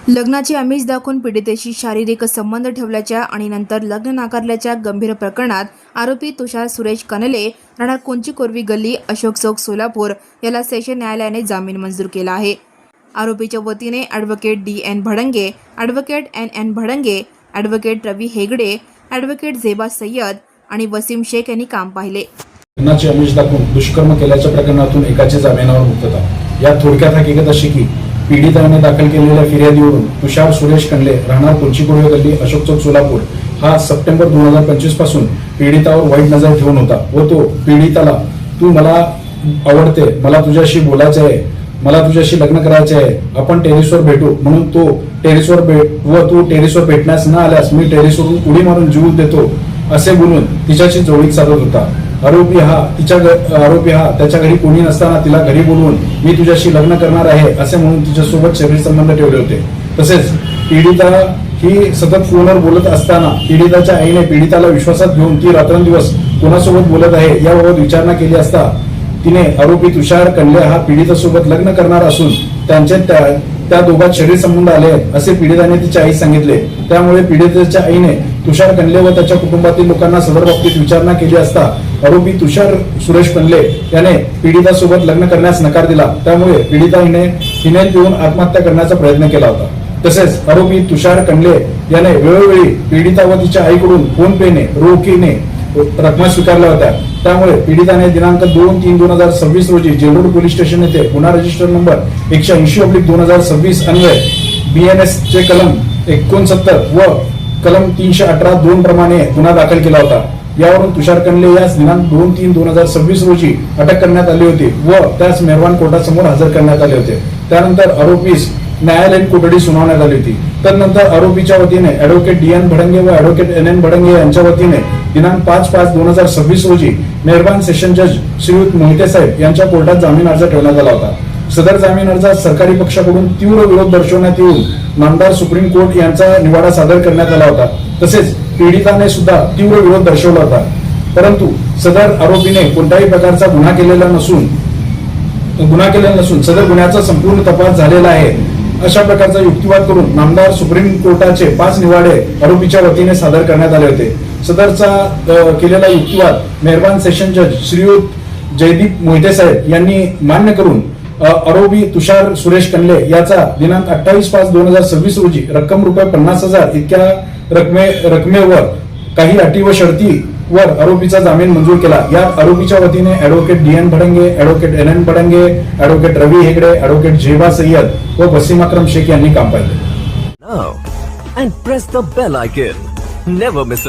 लग्नाची आमिष दाखवून पीडितेशी शारीरिक संबंध ठेवल्याच्या आणि नंतर लग्न नाकारल्याच्या गंभीर प्रकरणात आरोपी तुषार सुरेश कनले राहणार कोंची कोरवी गल्ली अशोक चौक सोलापूर याला सेशन न्यायालयाने जामीन मंजूर केला आहे। आरोपीच्या वतीने advocate DN Bhadange, advocate NN Bhadange, advocate Ravi Hegde, advocate Zeba Sayyed आणि वसीम शेख यांनी काम पाहिले। लग्नाची आमिष दाखवून दुष्कर्म केल्याच्या प्रकरणातून एकाची जामिनावर मुक्तता। या थोडक्यात हकीकत अशी की पीडिताने दाखल केलेल्या फिर्यादीवरून तुषार सुरेश कनले राहणार कोंची कोरवी गल्ली अशोक चौक सोलापूर हा सप्टेंबर 2025 पासून पीडितावर वाईट नजर ठेवून होता व तो पीडिताला तू मला आवडते, मला तुझ्याशी बोलायचे आहे, मला तुझ्याशी लग्न करायचे आहे, आपण टेरेसवर भेटू म्हणून तो टेरेसवर तू टेरेसवर भेटण्यास न आल्यास मी टेरेसवरून उडी मारून जीव देतो असे बोलून तिच्याशी जवळीक साधत होता। आरोपी हा त्याच्या घरी कोणी नसताना तिला घरी बोलवून मी तुझ्याशी लग्न करणार आहे असे म्हणून तिच्यासोबत शरीर संबंध ठेवले होते। तसेच पीडिता ही सतत फोनवर बोलत असताना पीडिताच्या आईने पीडिताला विश्वासात घेऊन ती रात्रंदिवस कोणासोबत बोलत आहे याबाबत विचारणा केली असता तिने आरोपी तुषार कनले हा पीडितासोबत लग्न करणार असून त्यांचे त्या दोघात शरीर संबंध आले असे पीडिताने तिच्या आईस सांगितले। त्यामुळे पीडितेच्या आईने तुषार कनले व त्याच्या कुटुंबातील लोकांना सदर बाबतीत विचारणा केली असता आरोपी तुषार सुरेश कनले याने पीडितासोबत लग्न करण्यास नकार दिला। त्यामुळे पीडिता हिने फिनेल पिऊन आत्महत्या करण्याचा प्रयत्न केला होता। तसेच आरोपी तुषार कनले याने वेळोवेळी पीडिता व तिच्या आईकडून फोन पेने रोखीने रकमा स्वीकारल्या होत्या। त्यामुळे पीडिताने दिनांक 2/3/2026 रोजी जेलरोड पोलीस स्टेशन येथे गुन्हा रजिस्टर नंबर 180/2026 अन्वये BNS चे कलम 69 व कलम 318(2) प्रमाणे गुन्हा दाखल केला होता। यावरून तुषार कनले यास दिनांक 2/3/2026 रोजी अटक करण्यात आली होती व त्यास मेहरबान कोर्टासमोर हजर करण्यात आले होते। त्यानंतर आरोपीस न्यायालयीन कोठडी सुनावण्यात आली होती। त्यानंतर आरोपीच्या वतीने ॲडव्होकेट DN भडंगे व ॲडव्होकेट NN भडंगे यांच्या वतीने दिनांक 5/5/2026 रोजी मेहरबान सेशन जज श्रीयुत मोहिते साहेब यांच्या कोर्टात जामीन अर्ज ठेवण्यात आला होता। सदर जामीन अर्जात सरकारी पक्षाकडून तीव्र विरोध दर्शवण्यात येऊन नामदार सुप्रीम कोर्ट यांचा निवाडा सादर करण्यात आला होता। तसेच पीडिताने सुद्धा तीव्र विरोध दर्शवला होता, परंतु सदर आरोपीने कोणत्याही प्रकारचा गुन्हा केलेला नसून सदर गुन्ह्याचा संपूर्ण तपास झालेला आहे अशा प्रकारचा युक्तिवाद करून नामदार सुप्रीम कोर्टाचे 5 निवाडे आरोपीच्या वतीने सादर करण्यात आले होते। सदरचा केलेला युक्तिवाद मेहरबान सेशन जज श्रीयुत जयदीप मोहिते साहेब यांनी मान्य करून आरोपी तुषार सुरेश कनले याचा दिनांक 28/5/2026 रोजी रक्कम ₹50,000 इतक्या रकमेवर काही अटी व शर्तीवर आरोपीचा जामीन मंजूर केला। यात आरोपीच्या वतीने advocate DN Bhadange, advocate NN Bhadange, advocate Ravi Hegde, advocate Zeba Sayyed व वसीम अक्रम शेख यांनी काम पाहिले। Now and press the bell icon. Never miss a